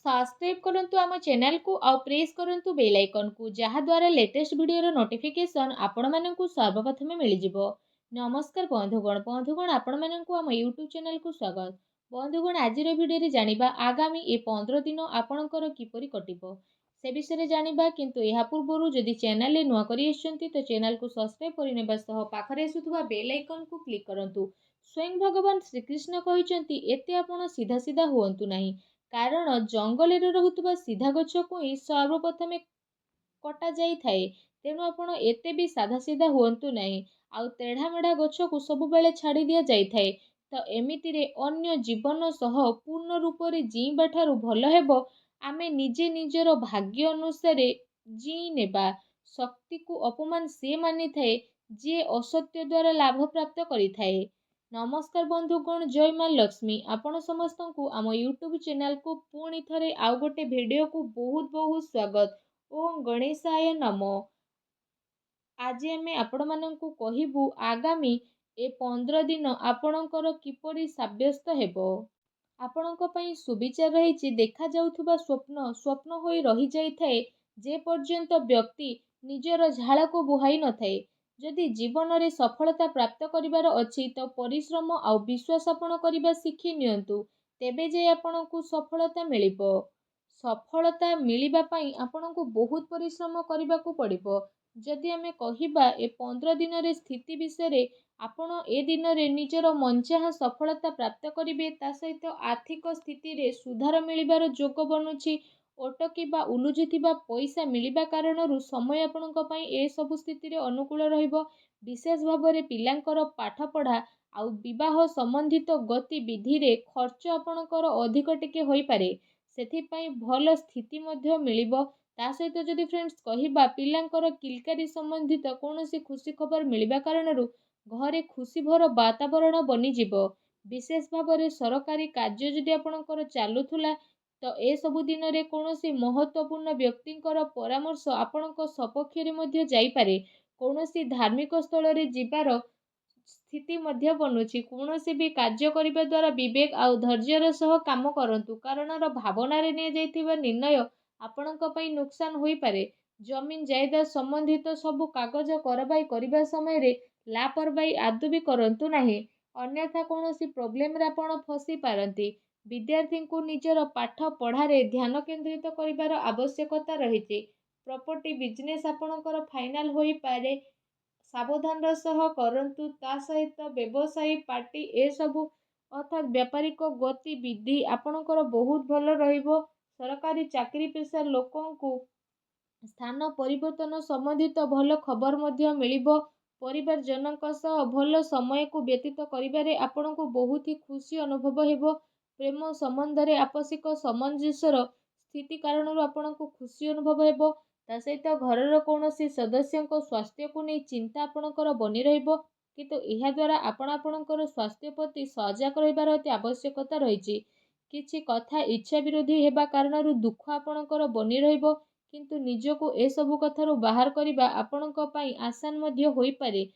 Subscribe करंतु आम channel को आउ प्रेस करंतु बेल आइकन को जहा द्वारा लेटेस्ट वीडियो नोटिफिकेशन आपण मानकु सर्वप्रथमे मिल जिवो। नमस्कार बंधुगण आपण मानकु आम यूट्यूब चैनल को स्वागत। बंधुगण आज वीडियो रे जानिबा आगामी ए 15 दिन आपणकर किपरि कटिबो से विषय जानिबा, किंतु यहा पूर्वरु जदि चैनल रे नुआ करि आछंती तो चैनल को सब्सक्राइब करिनेबा सह पाखरे आसुथुबा बेल आइकन को क्लिक करंतु। स्वयं भगवान श्रीकृष्ण कहिसंती एते आपण सीधा सीधा हुअंतु नाही, कारण जंगल रे रहुतुबा सीधा गछ को ही सर्वप्रथमे कटा जाई थाए। तेणु आपण एते भी साधा सीधा हुअंतु नाही, आउ तेढ़ा मेढ़ा गछ को सब बेले छाड़ी दिया जाई थाए। तो एमिति रे अन्य जीवन सह पूर्ण रूप रे जीवा ठारू भल हेबो आमे निजे निजर भाग्य अनुसार जी नेबा। शक्ति को अपमान से मानि थाए जे असत्य द्वारा लाभ प्राप्त करि थाए। नमस्कार बंधुगण, जय माँ लक्ष्मी। आपण समस्त को आम यूट्यूब चैनल को पुणी थरे आउ गोटे वीडियो को बहुत बहुत स्वागत। ओम गणेशाय नमो। आज आमे आपण माननकु कहिबु आगामी ए 15 दिन आपणकर किपरि साब्यस्त हेबो। आपणक पई सुविचार रहिछि। देखा जाउथुबा स्वप्न स्वप्न होई रहि जाई थाए जे पर्यंत व्यक्ति निजर झाड़ को बुहाई न थाए। जदि जीवन रे सफलता प्राप्त करिवार अछि तो परिश्रम आउ विश्वास आपण करिबा शिखि नियंतु, तेबे जे आपणकु सफलता मिलिबो। सफलता मिलिबा पई आपणकु बहुत परिश्रम करिबाकु पड़िबो। जदि आमे कहिबा ए 15 दिन रे स्थिति विषय आपण ए दिन रे निजर मनचाहा सफलता प्राप्त करिवे, ता सहित आर्थिक स्थिति रे सुधार मिलिबार जोग बनुछि। अटकी बा उलुझिथिबा पैसा मिलिबा कारणरू समय आपणक पई ए सब स्थिति रे अनुकूल रहिबो। विशेष भाବରେ पिलांकर पाठ पढ़ा आउ विवाह संबंधित गतिविधि रे खर्च आपणकर अधिक टिके होई पारे, सेथिपई भल स्थिति मध्य मिलिबो। ता सहित जदि फ्रेंड्स कहिबा पिलांकर किलकारी संबंधित कौनसी खुशी खबर मिलिबा कारणरू घरे खुशी भर वातावरण बनी जिवो। विशेष भाବରେ सरकारी कार्य जदि आपणकर चालुथुला तो ए सबु दिन रे कौनसी महत्वपूर्ण व्यक्तिंकर परामर्श आपणक सपक्ष रे मध्य जाई पारे। कौनसी धार्मिक स्थल रे जिबार स्थिति मध्य बनुछि। कौनसी भी कार्य करिबा द्वारा विवेक आउ धैर्यर सह काम करंतु, कारण भावना रे ने जाइथिबा निर्णय आपणक पई नुकसान होई पारे। जमीन जायदाद संबंधित सबु कागज करबाई करिबा समय रे लापरवाही आदु भी करंतु नाही, अन्यथा कौनसी प्रॉब्लम रे आपण फसी पारंती। विद्यार्थी को निजर पाठ पढ़ारे ध्यान केंद्रित करिबार आवश्यकता रहिछि। प्रॉपर्टी बिजनेस आपणकर फाइनल होई पारे, सावधान सह करंतु। ता सहित व्यवसायी पार्टी ए सबु अर्थात व्यापारिक गतिविधि आपणकर बहुत भल रहिबो। सरकारी चाकरी पेशा लोकंकु स्थान परिवर्तन संबंधित भल खबर मध्य मिलिबो। परिवार जनक सह भल समय को व्यतीत करिबारे आपणको बहुत ही खुशी अनुभव हेबो। प्रेम संबंध रे आपसिक सामंजस्यर स्थिति कारणरू आपणको खुशी अनुभव हेबो। ता सहित घरर कौनसी सदस्यंको स्वास्थ्य को नहीं चिंता आपणकर बनी रहिबो, किंतु एहा द्वारा आपणकर स्वास्थ्य प्रति सजग रहिबार अति आवश्यकता रहिछि। किछि कथा इच्छा विरोधी हेबा कारणरू दुख आपणकर बनी रहिबो, किंतु निजको ए सबु कथारू बाहर करिबा आपणक पई आसान मध्य होई पारे।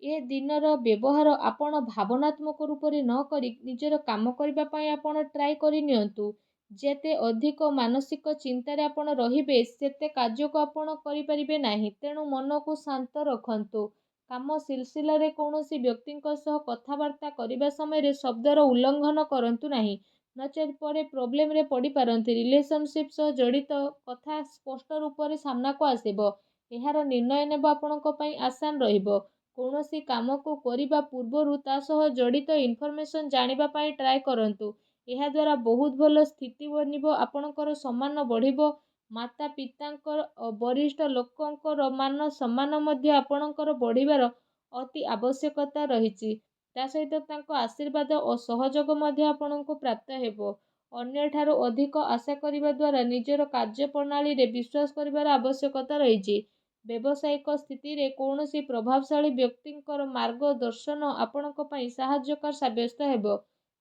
ए दिनर व्यवहार आपण भावनात्मक रूप रे न करी निजर काम करिबा पई आपण ट्राई करि नियंतु। जेते अधिक मानसिक चिंतारे आपण रहिबे सेते कार्य को आपण करि परिबे नाही। तेणु मन को शांत रखंतु। काम सिलसिला रे कौनसी व्यक्तिंक सह कथावार्ता करिबा समय रे शब्दर उल्लंघन करंतु नाही, नचेत परे प्रॉब्लम रे पड़ी पारंती। रिलेशनशिप सह जड़ित कथा स्पष्ट रूप रे सामना को आसीबो। एहार निर्णय नेबा आपणक पई आसान रहिबो। कौनसी काम को करिबा पूर्वरु ता सह जड़ित इनफॉरमेशन जानिबा पई ट्राई करंतु। एहा द्वारा बहुत भल स्थिति बनिबो। आपणकर सम्मान बढ़िबो। माता पितांकर वरिष्ठ लोकंकर मान सम्मान मध्य आपणकर बढ़िबार अति आवश्यकता रहिछि। ता सहित तांको आशीर्वाद और सहयोग मध्य आपणको प्राप्त हेबो। अन्य ठारो अधिक आशा करिबा द्वारा निजर कार्य प्रणाली रे विश्वास करिबार आवश्यकता रहिछि। व्यावसायिक स्थिति रे कौनसी प्रभावशाली व्यक्तिंकर मार्गदर्शन आपणक पई सहायकर साब्यस्त हेबो।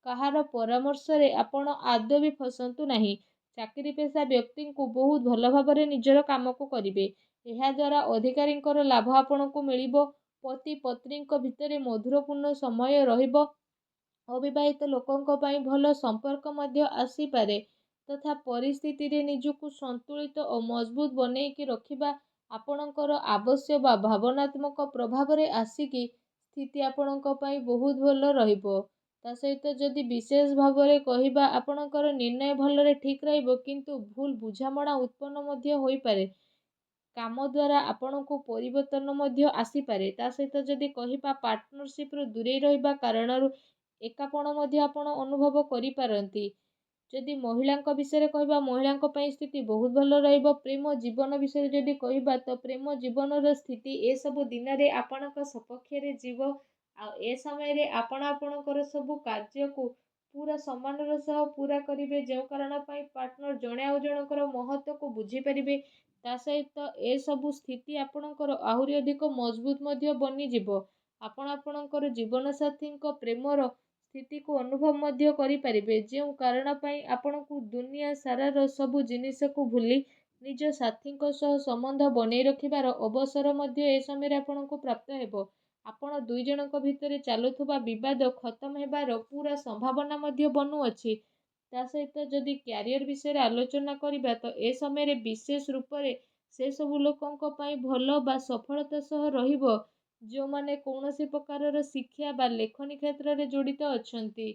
कहार परामर्श रे आपण आदौ भी फसंतु नाही। चाकरी पेशा व्यक्ति को बहुत भल भाବରେ निजर काम को करिवे। एहा द्वारा अधिकारींकर लाभ आपणको मिलिबो। पति पत्नींक भितरे मधुरपूर्ण समय रहिबो। अविवाहित लोकंक पई भल संपर्क मध्य आसी पारे। ତଥା ପରିସ୍ଥିତିରେ ନିଜକୁ ସନ୍ତୁଳିତ ଓ ମଜବୁତ ବନେଇକି ରଖିବା ଆପଣଙ୍କର ଆବଶ୍ୟକ ବା ଭାବନାତ୍ମକ ପ୍ରଭାବରେ ଆସିକି ସ୍ଥିତି ଆପଣଙ୍କ ପାଇଁ ବହୁତ ଭଲ ରହିବ। ତା ସହିତ ଯଦି ବିଶେଷ ଭାବରେ କହିବା ଆପଣଙ୍କର ନିର୍ଣ୍ଣୟ ଭଲରେ ଠିକ୍ ରହିବ, କିନ୍ତୁ ଭୁଲ ବୁଝାମଣା ଉତ୍ପନ୍ନ ମଧ୍ୟ ହୋଇପାରେ। କାମ ଦ୍ୱାରା ଆପଣଙ୍କୁ ପରିବର୍ତ୍ତନ ମଧ୍ୟ ଆସିପାରେ। ତା ସହିତ ଯଦି କହିବା ପାର୍ଟନରସିପ୍ରୁ ଦୂରେଇ ରହିବା କାରଣରୁ ଏକାପଣ ମଧ୍ୟ ଆପଣ ଅନୁଭବ କରିପାରନ୍ତି। ଯଦି ମହିଳାଙ୍କ ବିଷୟରେ କହିବା, ମହିଳାଙ୍କ ପାଇଁ ସ୍ଥିତି ବହୁତ ଭଲ ରହିବ। ପ୍ରେମ ଜୀବନ ବିଷୟରେ ଯଦି କହିବା, ତ ପ୍ରେମ ଜୀବନର ସ୍ଥିତି ଏସବୁ ଦିନରେ ଆପଣଙ୍କ ସପକ୍ଷରେ ଯିବ। ଆଉ ଏ ସମୟରେ ଆପଣ ଆପଣଙ୍କର ସବୁ କାର୍ଯ୍ୟକୁ ପୁରା ସମ୍ମାନର ସହ ପୁରା କରିବେ, ଯେଉଁ କାରଣ ପାଇଁ ପାର୍ଟନର ଜଣେ ଆଉ ଜଣଙ୍କର ମହତ୍ତ୍ୱକୁ ବୁଝିପାରିବେ। ତା ସହିତ ଏସବୁ ସ୍ଥିତି ଆପଣଙ୍କର ଆହୁରି ଅଧିକ ମଜବୁତ ମଧ୍ୟ ବନିଯିବ। ଆପଣ ଆପଣଙ୍କର ଜୀବନସାଥୀଙ୍କ ପ୍ରେମର ସ୍ଥିତିକୁ ଅନୁଭବ ମଧ୍ୟ କରିପାରିବେ, ଯେଉଁ କାରଣ ପାଇଁ ଆପଣଙ୍କୁ ଦୁନିଆ ସାରାର ସବୁ ଜିନିଷକୁ ଭୁଲି ନିଜ ସାଥୀଙ୍କ ସହ ସମ୍ବନ୍ଧ ବନେଇ ରଖିବାର ଅବସର ମଧ୍ୟ ଏ ସମୟରେ ଆପଣଙ୍କୁ ପ୍ରାପ୍ତ ହେବ। ଆପଣ ଦୁଇ ଜଣଙ୍କ ଭିତରେ ଚାଲୁଥିବା ବିବାଦ ଖତମ ହେବାର ପୁରା ସମ୍ଭାବନା ମଧ୍ୟ ବନୁଅଛି। ତା ସହିତ ଯଦି କ୍ୟାରିୟର ବିଷୟରେ ଆଲୋଚନା କରିବା, ତ ଏ ସମୟରେ ବିଶେଷ ରୂପରେ ସେ ସବୁ ଲୋକଙ୍କ ପାଇଁ ଭଲ ବା ସଫଳତା ସହ ରହିବ ଯେଉଁମାନେ କୌଣସି ପ୍ରକାରର ଶିକ୍ଷା ବା ଲେଖନୀ କ୍ଷେତ୍ରରେ ଜଡ଼ିତ ଅଛନ୍ତି।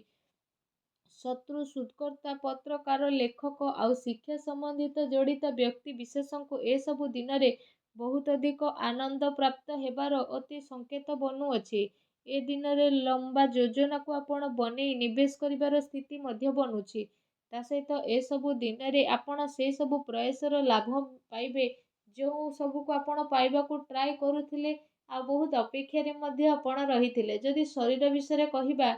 ଶତ୍ରୁ, ଶୋଧକର୍ତ୍ତା, ପତ୍ରକାର, ଲେଖକ ଆଉ ଶିକ୍ଷା ସମ୍ବନ୍ଧିତ ଜଡ଼ିତ ବ୍ୟକ୍ତି ବିଶେଷଙ୍କୁ ଏସବୁ ଦିନରେ ବହୁତ ଅଧିକ ଆନନ୍ଦ ପ୍ରାପ୍ତ ହେବାର ଅତି ସଂକେତ ବନୁଅଛି। ଏ ଦିନରେ ଲମ୍ବା ଯୋଜନାକୁ ଆପଣ ବନେଇ ନିବେଶ କରିବାର ସ୍ଥିତି ମଧ୍ୟ ବନୁଛି। ତା ସହିତ ଏସବୁ ଦିନରେ ଆପଣ ସେ ସବୁ ପ୍ରୟାସର ଲାଭ ପାଇବେ ଯେଉଁ ସବୁକୁ ଆପଣ ପାଇବାକୁ ଟ୍ରାଏ କରୁଥିଲେ ଆଉ ବହୁତ ଅପେକ୍ଷାରେ ମଧ୍ୟ ଆପଣ ରହିଥିଲେ। ଯଦି ଶରୀର ବିଷୟରେ କହିବା,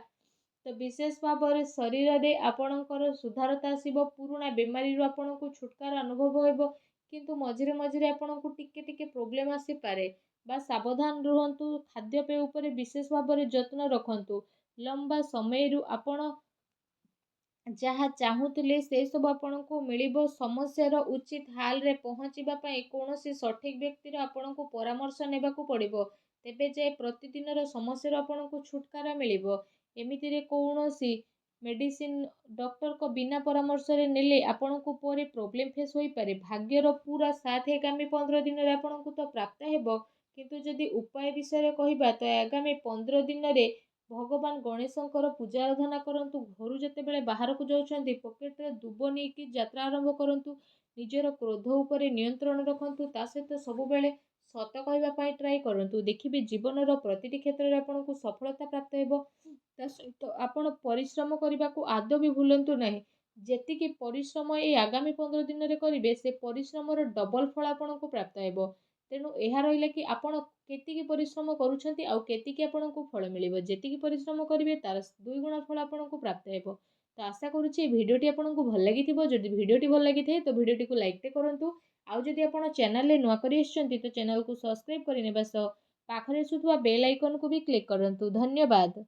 ତ ବିଶେଷ ଭାବରେ ଶରୀରରେ ଆପଣଙ୍କର ସୁଧାରତା ଆସିବ। ପୁରୁଣା ବେମାରୀରୁ ଆପଣଙ୍କୁ ଛୁଟକାରା ଅନୁଭବ ହେବ, କିନ୍ତୁ ମଝିରେ ମଝିରେ ଆପଣଙ୍କୁ ଟିକେ ଟିକେ ପ୍ରୋବ୍ଲେମ୍ ଆସିପାରେ। ବା ସାବଧାନ ରୁହନ୍ତୁ। ଖାଦ୍ୟପେୟ ଉପରେ ବିଶେଷ ଭାବରେ ଯତ୍ନ ରଖନ୍ତୁ। ଲମ୍ବା ସମୟରୁ ଆପଣ ଯାହା ଚାହୁଁଥିଲେ ସେ ସବୁ ଆପଣଙ୍କୁ ମିଳିବ। ସମସ୍ୟାର ଉଚିତ ହାଲରେ ପହଞ୍ଚିବା ପାଇଁ କୌଣସି ସଠିକ୍ ବ୍ୟକ୍ତିର ଆପଣଙ୍କୁ ପରାମର୍ଶ ନେବାକୁ ପଡ଼ିବ। ତେବେ ଯାଇ ପ୍ରତିଦିନର ସମସ୍ୟାରୁ ଆପଣଙ୍କୁ ଛୁଟକାରା ମିଳିବ। ଏମିତିରେ କୌଣସି ମେଡ଼ିସିନ ଡକ୍ଟରଙ୍କ ବିନା ପରାମର୍ଶରେ ନେଲେ ଆପଣଙ୍କୁ ପରେ ପ୍ରୋବ୍ଲେମ୍ ଫେସ୍ ହୋଇପାରେ। ଭାଗ୍ୟର ପୁରା ସାଥ ଆଗାମୀ 15 ଦିନରେ ଆପଣଙ୍କୁ ତ ପ୍ରାପ୍ତ ହେବ, କିନ୍ତୁ ଯଦି ଉପାୟ ବିଷୟରେ କହିବା, ତ ଆଗାମୀ 15 ଦିନରେ ଭଗବାନ ଗଣେଶଙ୍କର ପୂଜା ଆରାଧନା କରନ୍ତୁ। ଘରୁ ଯେତେବେଳେ ବାହାରକୁ ଯାଉଛନ୍ତି ପକେଟରେ ଦୁବ ନେଇକି ଯାତ୍ରା ଆରମ୍ଭ କରନ୍ତୁ। ନିଜର କ୍ରୋଧ ଉପରେ ନିୟନ୍ତ୍ରଣ ରଖନ୍ତୁ। ତା ସହିତ ସବୁବେଳେ ସତ କହିବା ପାଇଁ ଟ୍ରାଏ କରନ୍ତୁ। ଦେଖିବେ ଜୀବନର ପ୍ରତିଟି କ୍ଷେତ୍ରରେ ଆପଣଙ୍କୁ ସଫଳତା ପ୍ରାପ୍ତ ହେବ। ତା ସହିତ ଆପଣ ପରିଶ୍ରମ କରିବାକୁ ଆଦୌ ବି ଭୁଲନ୍ତୁ ନାହିଁ। ଯେତିକି ପରିଶ୍ରମ ଏଇ ଆଗାମୀ 15 ଦିନରେ କରିବେ, ସେ ପରିଶ୍ରମର ଡବଲ ଫଳ ଆପଣଙ୍କୁ ପ୍ରାପ୍ତ ହେବ। ତେଣୁ ଏହା ରହିଲା କି ଆପଣ କେତିକି ପରିଶ୍ରମ କରୁଛନ୍ତି ଆଉ କେତିକି ଆପଣଙ୍କୁ ଫଳ ମିଳିବ। ଯେତିକି ପରିଶ୍ରମ କରିବେ ତାର 2 ଗୁଣ ଫଳ ଆପଣଙ୍କୁ ପ୍ରାପ୍ତ ହେବ। ତ ଆଶା କରୁଛି এই ଭିଡ଼ିଓଟି ଆପଣଙ୍କୁ ଭଲ ଲାଗିଥିବ। ଯଦି ଭିଡ଼ିଓଟି ଭଲ ଲାଗିଥାଏ ତ ଭିଡ଼ିଓଟିକୁ ଲାଇକ୍ଟେ କରନ୍ତୁ। ଆଉ ଯଦି ଆପଣ ଚ୍ୟାନେଲରେ ନୂଆ କରି ଆସିଛନ୍ତି ତ ଚ୍ୟାନେଲକୁ ସବସ୍କ୍ରାଇବ୍ କରିନେବା ସହ ପାଖରେ ଆସୁଥିବା ବେଲ୍ ଆଇକନକୁ ବି କ୍ଲିକ୍ କରନ୍ତୁ। ଧନ୍ୟବାଦ।